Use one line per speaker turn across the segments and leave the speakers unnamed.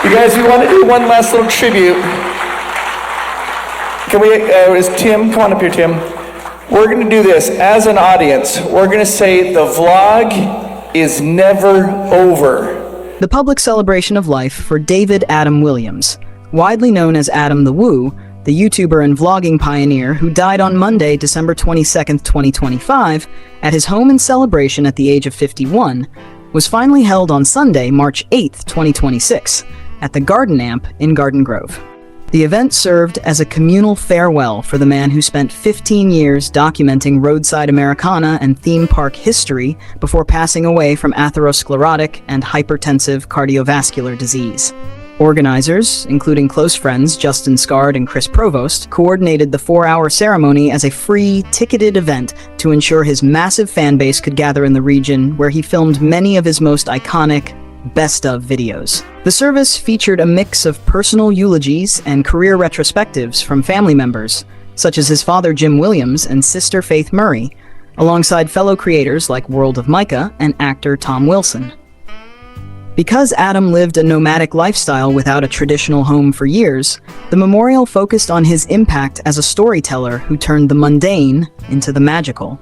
You guys, we want to do one last little tribute. Can we, is Tim, come on up here, Tim. We're going to do this as an audience. We're going to say the vlog is never over.
The public celebration of life for David Adam Williams, widely known as Adam the Woo, the YouTuber and vlogging pioneer who died on Monday, December 22nd, 2025, at his home in Celebration at the age of 51, was finally held on Sunday, March 8th, 2026, at the Garden Amp in Garden Grove. The event served as a communal farewell for the man who spent 15 years documenting roadside Americana and theme park history before passing away from atherosclerotic and hypertensive cardiovascular disease. Organizers, including close friends Justin Scard and Chris Provost, coordinated the 4-hour ceremony as a free, ticketed event to ensure his massive fan base could gather in the region, where he filmed many of his most iconic best-of videos. The service featured a mix of personal eulogies and career retrospectives from family members, such as his father Jim Williams and sister Faith Murray, alongside fellow creators like World of Micah and actor Tom Wilson. Because Adam lived a nomadic lifestyle without a traditional home for years, the memorial focused on his impact as a storyteller who turned the mundane into the magical.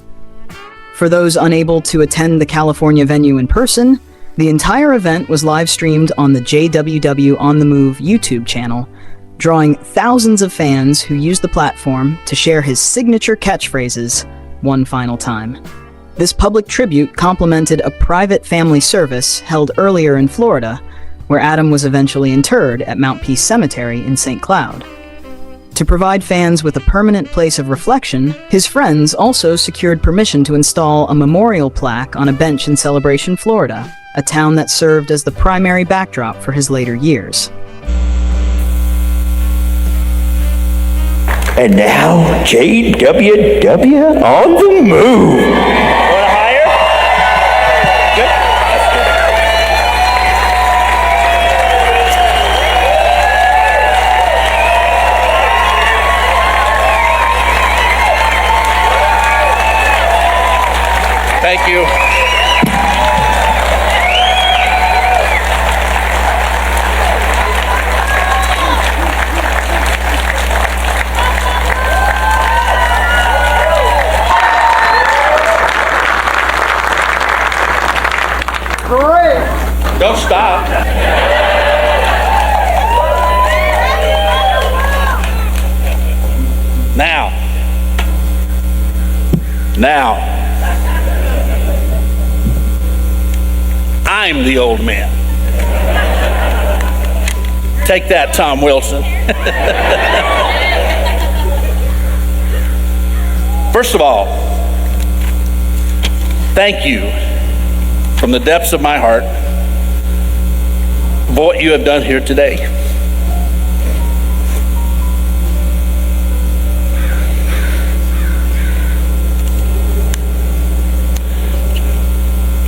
For those unable to attend the California venue in person, the entire event was live-streamed on the JWW On The Move YouTube channel, drawing thousands of fans who used the platform to share his signature catchphrases one final time. This public tribute complemented a private family service held earlier in Florida, where Adam was eventually interred at Mount Peace Cemetery in St. Cloud. To provide fans with a permanent place of reflection, his friends also secured permission to install a memorial plaque on a bench in Celebration, Florida, a town that served as the primary backdrop for his later years.
And now, JWW on the move.
Want to hire? Good. That's good. Thank you. Don't stop. Now, I'm the old man. Take that, Tom Wilson. First of all, thank you from the depths of my heart for what you have done here today.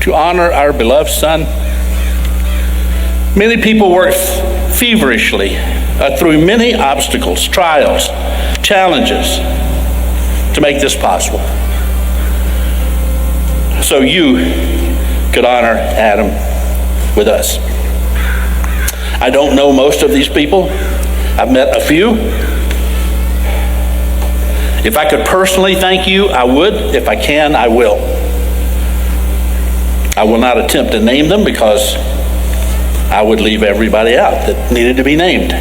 To honor our beloved son, many people worked feverishly through many obstacles, trials, challenges to make this possible. So you could honor Adam with us. I don't know most of these people. I've met a few. If I could personally thank you, I would. If I can, I will. I will not attempt to name them because I would leave everybody out that needed to be named.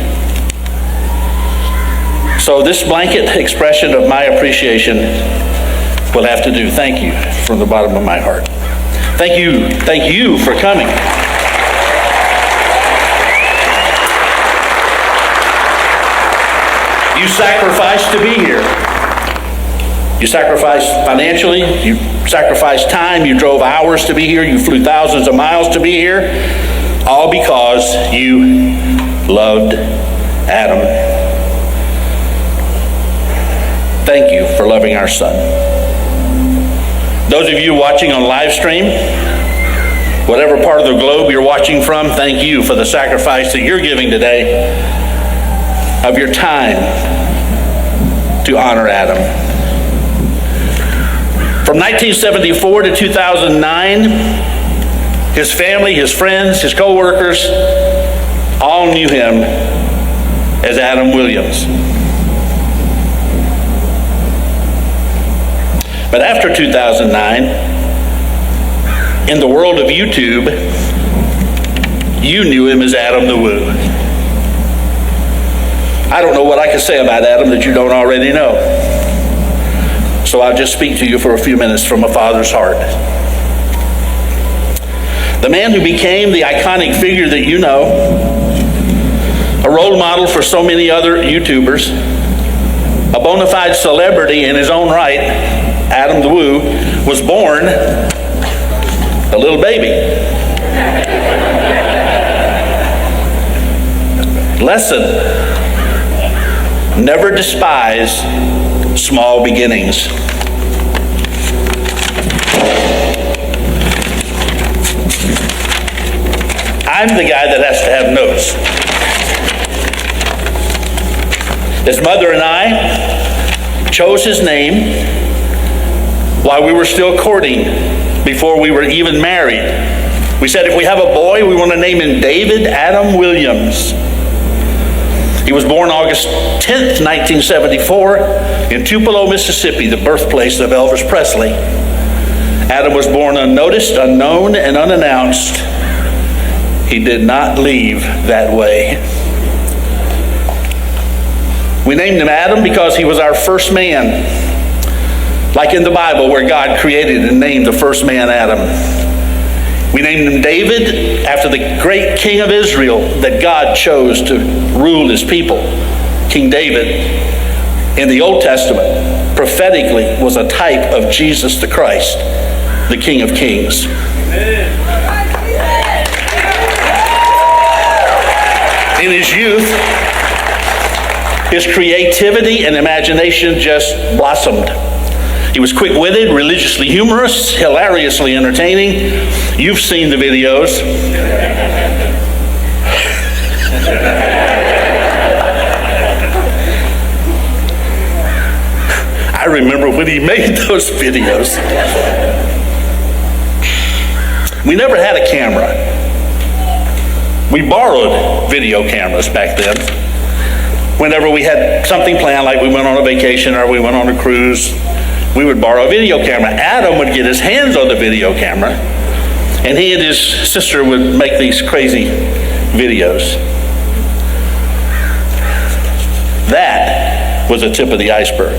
So this blanket expression of my appreciation will have to do. Thank you from the bottom of my heart. Thank you for coming. You sacrificed to be here. You sacrificed financially, you sacrificed time, you drove hours to be here, you flew thousands of miles to be here, all because you loved Adam. Thank you for loving our son. Those of you watching on live stream, whatever part of the globe you're watching from, thank you for the sacrifice that you're giving today of your time to honor Adam. From 1974 to 2009, his family, his friends, his co-workers all knew him as Adam Williams. But after 2009, in the world of YouTube, you knew him as Adam the Woo. I don't know what I can say about Adam that you don't already know. So I'll just speak to you for a few minutes from a father's heart. The man who became the iconic figure that you know, a role model for so many other YouTubers, a bona fide celebrity in his own right, Adam the Woo, was born a little baby. Lesson: never despise small beginnings. I'm the guy that has to have notes. His mother and I chose his name while we were still courting, before we were even married. We said if we have a boy, we want to name him David Adam Williams. He was born August 10th, 1974 in Tupelo, Mississippi, the birthplace of Elvis Presley. Adam was born unnoticed, unknown, and unannounced. He did not leave that way. We named him Adam because he was our first man, like in the Bible where God created and named the first man Adam. We named him David after the great king of Israel that God chose to rule his people. King David, in the Old Testament, prophetically was a type of Jesus the Christ, the King of Kings. In his youth, his creativity and imagination just blossomed. He was quick-witted, religiously humorous, hilariously entertaining. You've seen the videos. I remember when he made those videos. We never had a camera. We borrowed video cameras back then. Whenever we had something planned, like we went on a vacation or we went on a cruise, we would borrow a video camera. Adam would get his hands on the video camera, and he and his sister would make these crazy videos. That was the tip of the iceberg.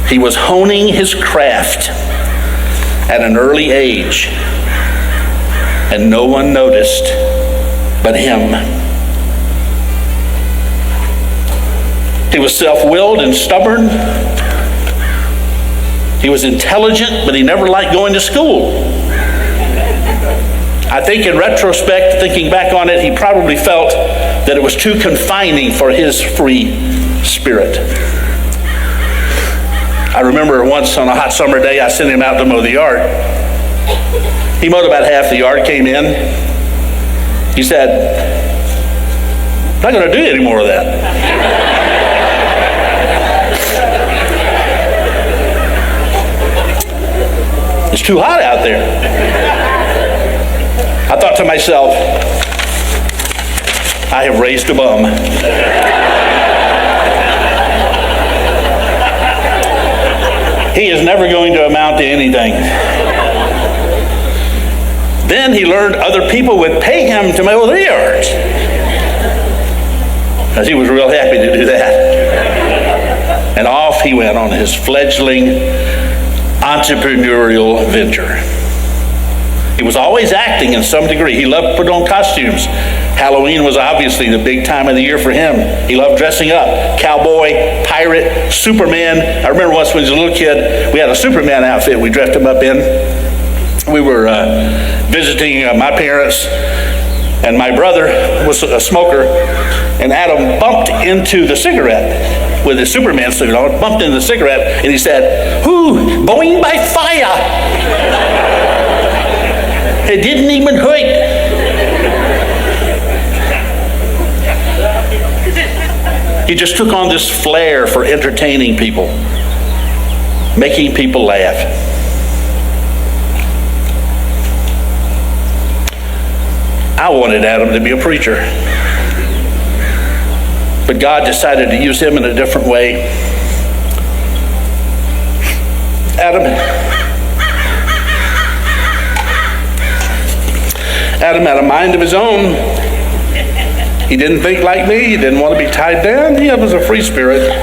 He was honing his craft at an early age, and no one noticed but him. He was self-willed and stubborn. He was intelligent, but he never liked going to school. I think in retrospect, thinking back on it, he probably felt that it was too confining for his free spirit. I remember once on a hot summer day, I sent him out to mow the yard. He mowed about half the yard, came in. He said, "I'm not going to do any more of that." It's too hot out there. I thought to myself, I have raised a bum. He is never going to amount to anything. Then he learned other people would pay him to mow their yards, because he was real happy to do that. And off he went on his fledgling entrepreneurial venture. He was always acting in some degree. He loved to put on costumes. Halloween was obviously the big time of the year for him. He loved dressing up. Cowboy, pirate, Superman. I remember once when he was a little kid, we had a Superman outfit we dressed him up in. We were visiting my parents, and my brother was a smoker, and Adam bumped into the cigarette with his Superman suit on, bumped into the cigarette, and he said, "Ooh, going by fire." It didn't even hurt. He just took on this flair for entertaining people, making people laugh. I wanted Adam to be a preacher. But God decided to use him in a different way. Adam had a mind of his own. He didn't think like me. He didn't want to be tied down. He was a free spirit.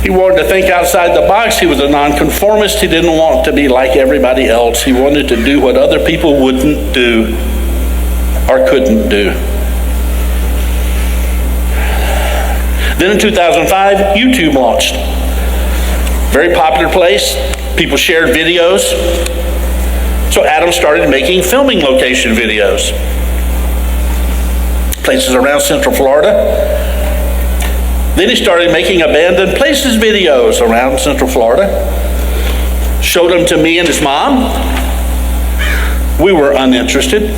He wanted to think outside the box. He was a nonconformist. He didn't want to be like everybody else. He wanted to do what other people wouldn't do or couldn't do. Then in 2005, YouTube launched. Very popular place. People shared videos. So Adam started making filming location videos. Places around Central Florida. Then he started making abandoned places videos around Central Florida. Showed them to me and his mom. We were uninterested.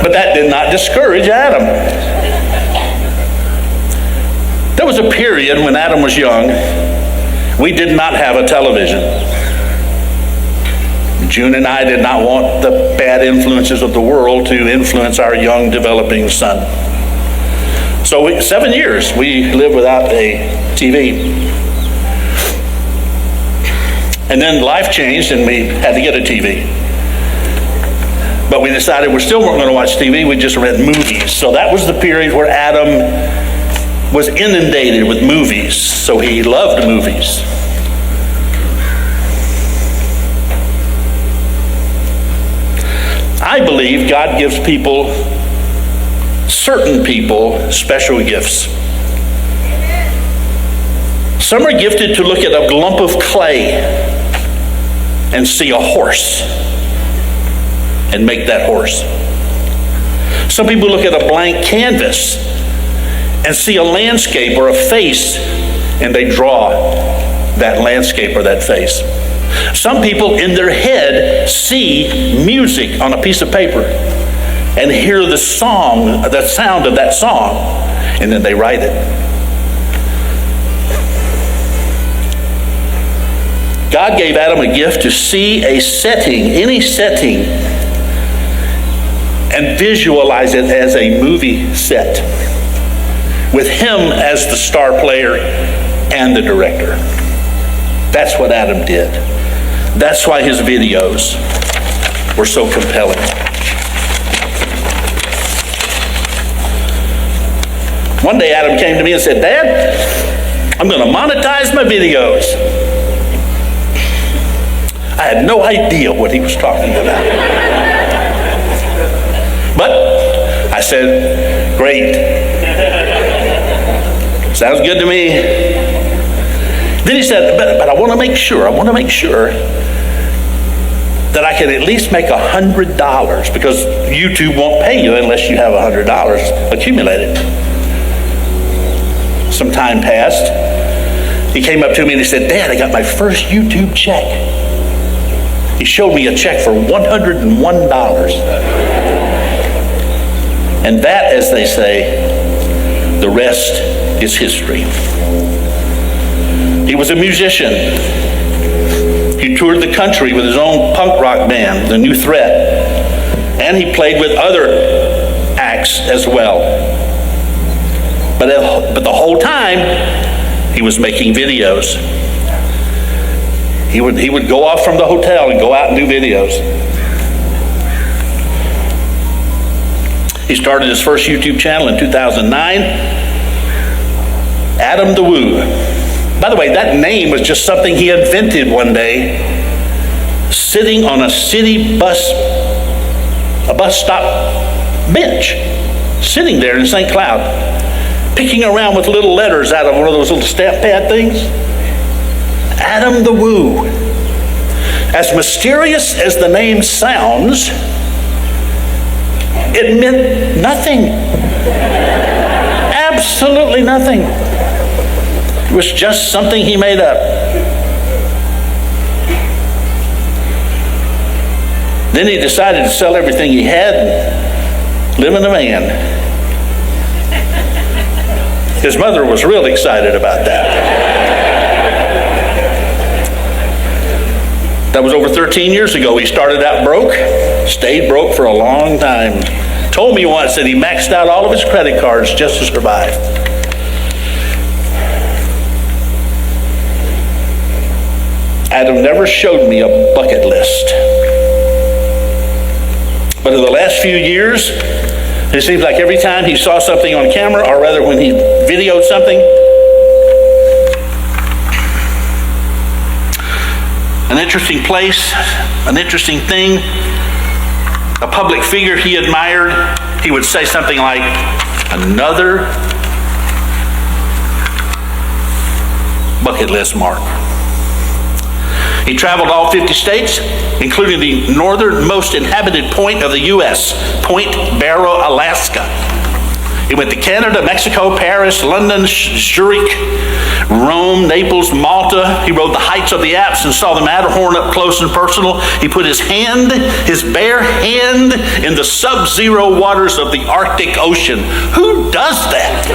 But that did not discourage Adam. There was a period when Adam was young, we did not have a television. June and I did not want the bad influences of the world to influence our young developing son. So 7 years we lived without a TV. And then life changed and we had to get a TV. But we decided we still weren't going to watch TV, we'd just rent movies. So that was the period where Adam was inundated with movies. So he loved movies. I believe God gives people, certain people, special gifts. Some are gifted to look at a lump of clay and see a horse and make that horse. Some people look at a blank canvas and see a landscape or a face and they draw that landscape or that face. Some people in their head see music on a piece of paper and hear the song, the sound of that song, and then they write it. God gave Adam a gift to see a setting, any setting, and visualize it as a movie set, with him as the star player and the director. That's what Adam did. That's why his videos were so compelling. One day Adam came to me and said, "Dad, I'm going to monetize my videos." I had no idea what he was talking about. But I said, "Great. Sounds good to me." Then he said, but I want to make sure that I can at least make $100, because YouTube won't pay you unless you have $100 accumulated. Some time passed. He came up to me and he said, "Dad, I got my first YouTube check." He showed me a check for $101. And that, as they say, the rest is history. He was a musician. He toured the country with his own punk rock band, The New Threat, and he played with other acts as well. But the whole time, he was making videos. He would go off from the hotel and go out and do videos. He started his first YouTube channel in 2009, Adam the Woo. By the way, that name was just something he invented one day, sitting on a city bus stop bench, sitting there in St. Cloud, picking around with little letters out of one of those little stamp pad things. Adam the Woo. As mysterious as the name sounds, it meant nothing. Absolutely nothing. It was just something he made up. Then he decided to sell everything he had and live in a van. His mother was real excited about that. That was over 13 years ago. He started out broke, stayed broke for a long time. Told me once that he maxed out all of his credit cards just to survive. Adam never showed me a bucket list. But in the last few years, it seems like every time he saw something on camera, or rather when he videoed something, an interesting place, an interesting thing, a public figure he admired, he would say something like, another bucket list mark. He traveled all 50 states, including the northernmost inhabited point of the U.S., Point Barrow, Alaska. He went to Canada, Mexico, Paris, London, Zurich, Rome, Naples, Malta. He rode the heights of the Alps and saw the Matterhorn up close and personal. He put his bare hand, in the sub-zero waters of the Arctic Ocean. Who does that?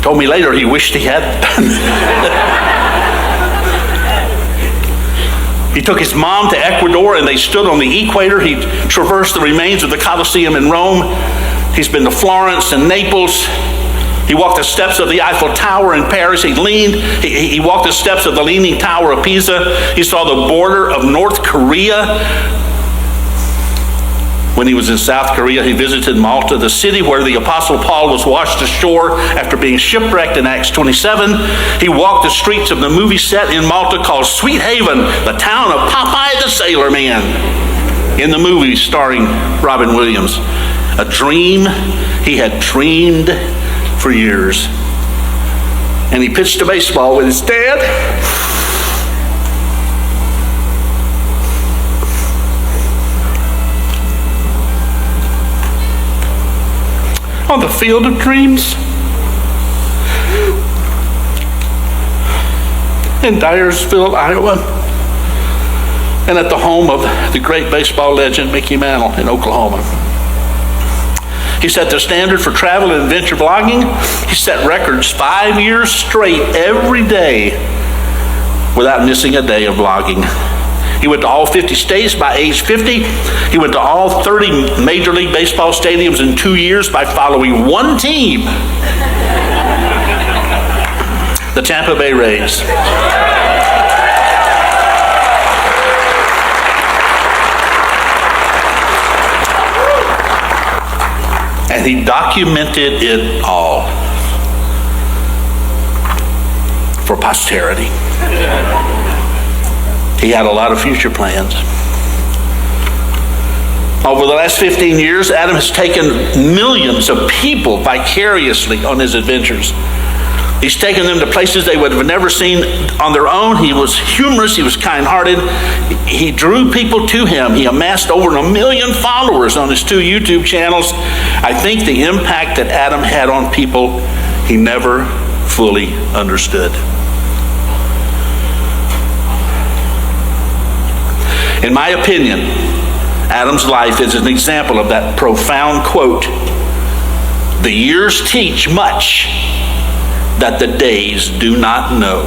Told me later he wished he had done that. He took his mom to Ecuador and they stood on the equator. He traversed the remains of the Colosseum in Rome. He's been to Florence and Naples. He walked the steps of the Eiffel Tower in Paris. He walked the steps of the Leaning Tower of Pisa. He saw the border of North Korea. When he was in South Korea, he visited Malta, the city where the Apostle Paul was washed ashore after being shipwrecked in Acts 27. He walked the streets of the movie set in Malta called Sweet Haven, the town of Popeye the Sailor Man, in the movie starring Robin Williams. A dream he had dreamed for years. And he pitched a baseball with his dad. On the field of dreams in Dyersville, Iowa, and at the home of the great baseball legend Mickey Mantle in Oklahoma. He set the standard for travel and adventure blogging. He set records 5 years straight every day without missing a day of vlogging. He went to all 50 states by age 50. He went to all 30 Major League Baseball stadiums in 2 years by following one team, the Tampa Bay Rays. And he documented it all for posterity. He had a lot of future plans. Over the last 15 years, Adam has taken millions of people vicariously on his adventures. He's taken them to places they would have never seen on their own. He was humorous. He was kind-hearted. He drew people to him. He amassed over 1 million followers on his 2 YouTube channels. I think the impact that Adam had on people, he never fully understood. In my opinion, Adam's life is an example of that profound quote, "The years teach much that the days do not know."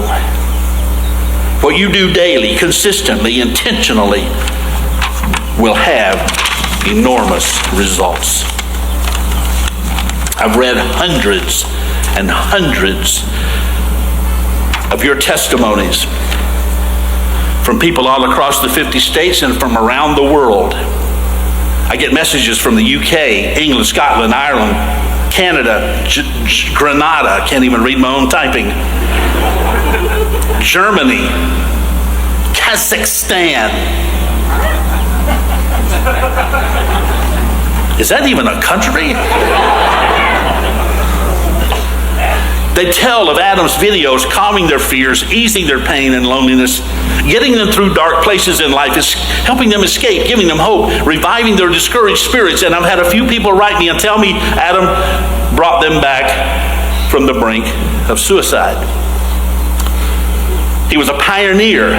What you do daily, consistently, intentionally, will have enormous results. I've read hundreds and hundreds of your testimonies from people all across the 50 states and from around the world. I get messages from the UK, England, Scotland, Ireland, Canada, Grenada, I can't even read my own typing, Germany, Kazakhstan. Is that even a country? They tell of Adam's videos calming their fears, easing their pain and loneliness, getting them through dark places in life, helping them escape, giving them hope, reviving their discouraged spirits. And I've had a few people write me and tell me Adam brought them back from the brink of suicide. He was a pioneer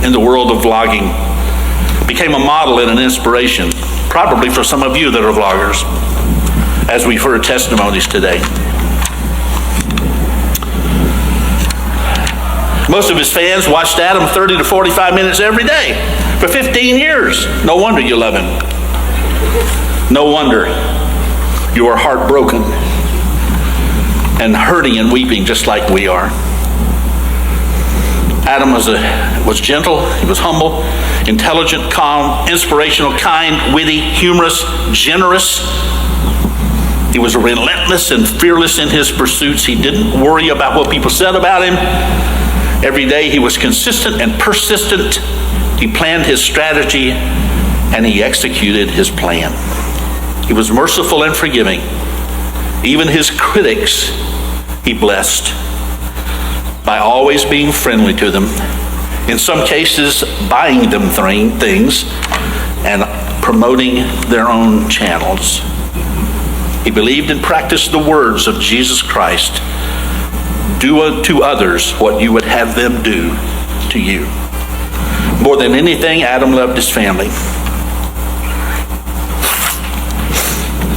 in the world of vlogging, became a model and an inspiration, probably for some of you that are vloggers, as we've heard testimonies today. Most of his fans watched Adam 30 to 45 minutes every day for 15 years. No wonder you love him. No wonder you are heartbroken and hurting and weeping just like we are. Adam was gentle, he was humble, intelligent, calm, inspirational, kind, witty, humorous, generous. He was relentless and fearless in his pursuits. He didn't worry about what people said about him. Every day he was consistent and persistent. He planned his strategy and he executed his plan. He was merciful and forgiving. Even his critics he blessed by always being friendly to them, in some cases buying them things and promoting their own channels. He believed and practiced the words of Jesus Christ, "Do unto others what you would have them do to you." More than anything, Adam loved his family.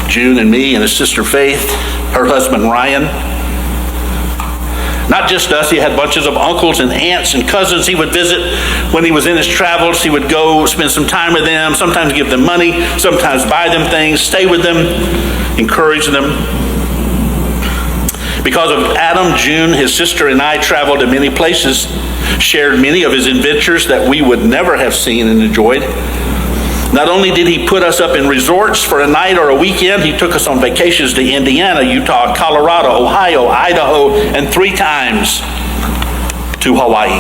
June and me and his sister Faith, her husband Ryan. Not just us, he had bunches of uncles and aunts and cousins he would visit when he was in his travels. He would go spend some time with them, sometimes give them money, sometimes buy them things, stay with them, encourage them. Because of Adam, June, his sister, and I traveled to many places, shared many of his adventures that we would never have seen and enjoyed. Not only did he put us up in resorts for a night or a weekend, he took us on vacations to Indiana, Utah, Colorado, Ohio, Idaho, and 3 times to Hawaii.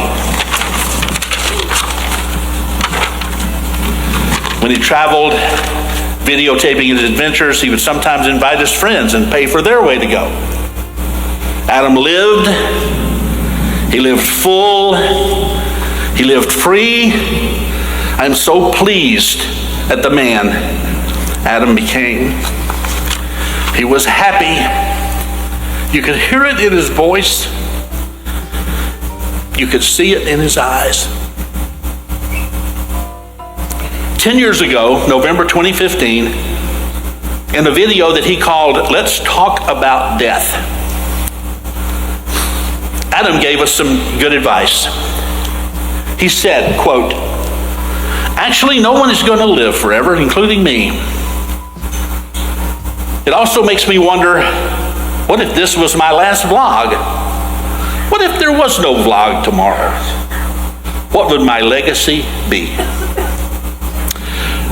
When he traveled, videotaping his adventures, he would sometimes invite his friends and pay for their way to go. Adam lived, he lived full, he lived free. I'm so pleased at the man Adam became. He was happy. You could hear it in his voice. You could see it in his eyes. 10 years ago, November 2015, in a video that he called "Let's Talk About Death," Adam gave us some good advice. He said, quote, "Actually, no one is going to live forever, including me. It also makes me wonder, what if this was my last vlog? What if there was no vlog tomorrow? What would my legacy be?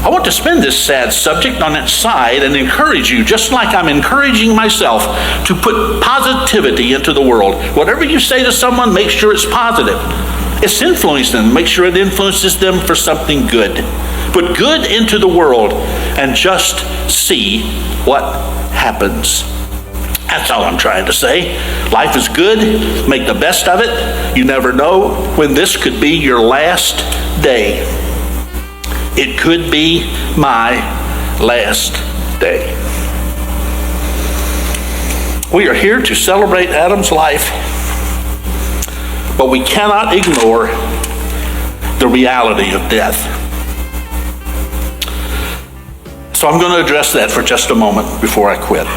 I want to spin this sad subject on its side and encourage you, just like I'm encouraging myself, to put positivity into the world. Whatever you say to someone, make sure it's positive. It's influencing them. Make sure it influences them for something good. Put good into the world and just see what happens." That's all I'm trying to say. Life is good. Make the best of it. You never know when this could be your last day. It could be my last day. We are here to celebrate Adam's life, but we cannot ignore the reality of death. So I'm going to address that for just a moment before I quit.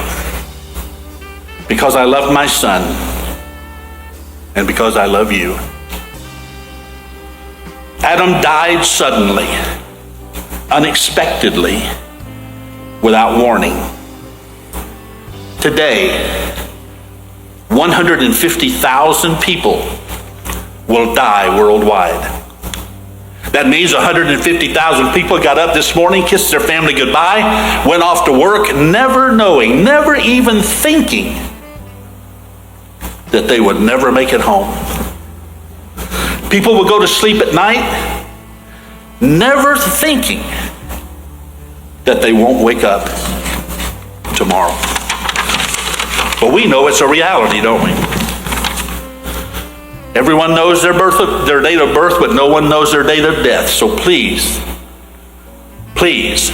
Because I love my son, and because I love you. Adam died suddenly, unexpectedly, without warning. Today, 150,000 people will die worldwide. That means 150,000 people got up this morning, kissed their family goodbye, went off to work, never knowing, never even thinking that they would never make it home. People will go to sleep at night, never thinking that they won't wake up tomorrow. But we know it's a reality, don't we? Everyone knows their date of birth, but no one knows their date of death. So please, please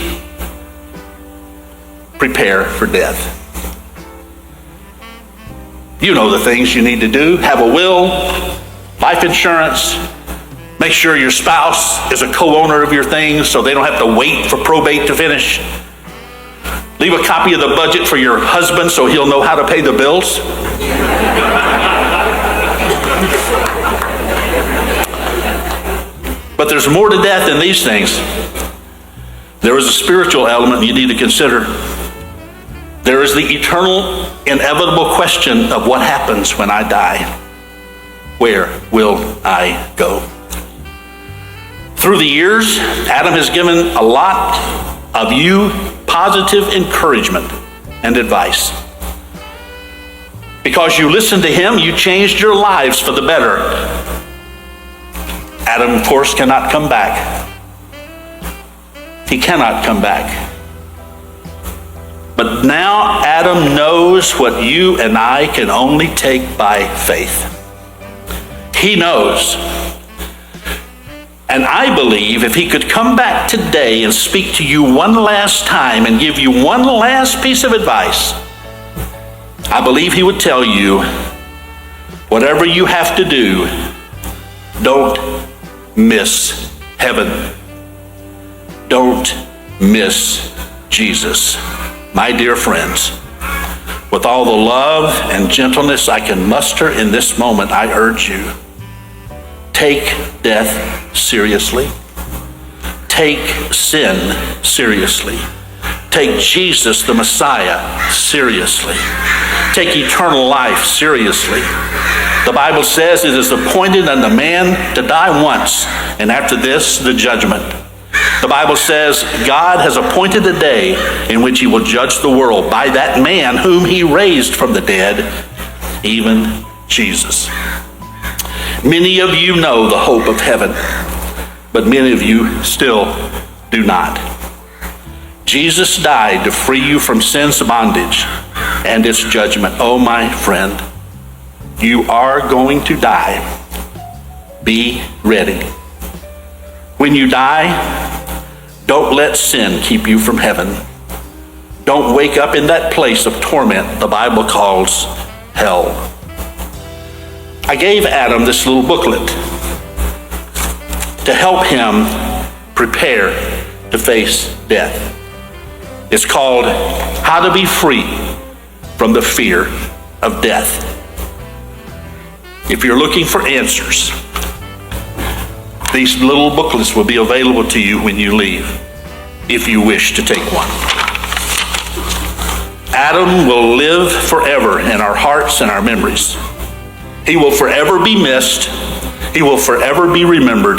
prepare for death. You know the things you need to do. Have a will, life insurance. Make sure your spouse is a co-owner of your things so they don't have to wait for probate to finish. Leave a copy of the budget for your husband so he'll know how to pay the bills. But there's more to death than these things. There is a spiritual element you need to consider. There is the eternal, inevitable question of what happens when I die. Where will I go? Through the years, Adam has given a lot of you positive encouragement and advice. Because you listened to him, you changed your lives for the better. Adam, of course, cannot come back. He cannot come back. But now Adam knows what you and I can only take by faith. He knows. And I believe if he could come back today and speak to you one last time and give you one last piece of advice, I believe he would tell you, whatever you have to do, don't miss heaven. Don't miss Jesus. My dear friends, with all the love and gentleness I can muster in this moment, I urge you, take death seriously. Take sin seriously. Take Jesus, the Messiah, seriously. Take eternal life seriously. The Bible says it is appointed unto man to die once, and after this, the judgment. The Bible says God has appointed a day in which he will judge the world by that man whom he raised from the dead, even Jesus. Many of you know the hope of heaven, but many of you still do not. Jesus died to free you from sin's bondage and its judgment. Oh, my friend, you are going to die. Be ready. When you die, don't let sin keep you from heaven. Don't wake up in that place of torment the Bible calls hell. I gave Adam this little booklet to help him prepare to face death. It's called How to Be Free from the Fear of Death. If you're looking for answers, these little booklets will be available to you when you leave, if you wish to take one. Adam will live forever in our hearts and our memories. He will forever be missed. He will forever be remembered.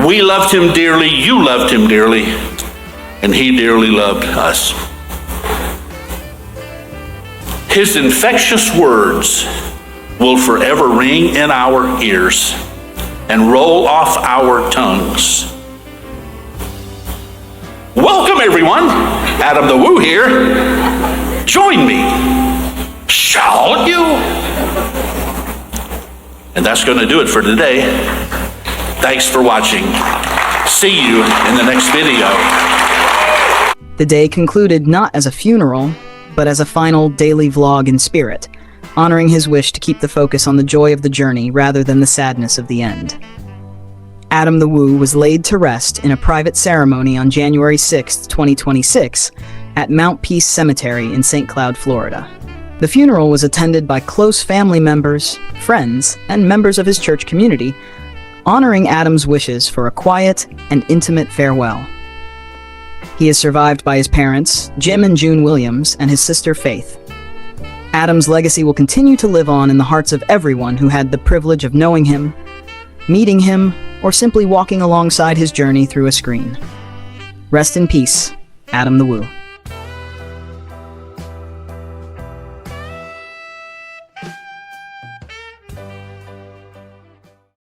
We loved him dearly, you loved him dearly, and he dearly loved us. His infectious words will forever ring in our ears and roll off our tongues. Welcome, everyone. Adam the Woo here. Join me. Shall you? And that's going to do it for today. Thanks for watching. See you in the next video.
The day concluded not as a funeral, but as a final daily vlog in spirit, honoring his wish to keep the focus on the joy of the journey rather than the sadness of the end. Adam the Woo was laid to rest in a private ceremony on January 6, 2026, at Mount Peace Cemetery in St. Cloud, Florida. The funeral was attended by close family members, friends, and members of his church community, honoring Adam's wishes for a quiet and intimate farewell. He is survived by his parents, Jim and June Williams, and his sister Faith. Adam's legacy will continue to live on in the hearts of everyone who had the privilege of knowing him, meeting him, or simply walking alongside his journey through a screen. Rest in peace, Adam the Woo.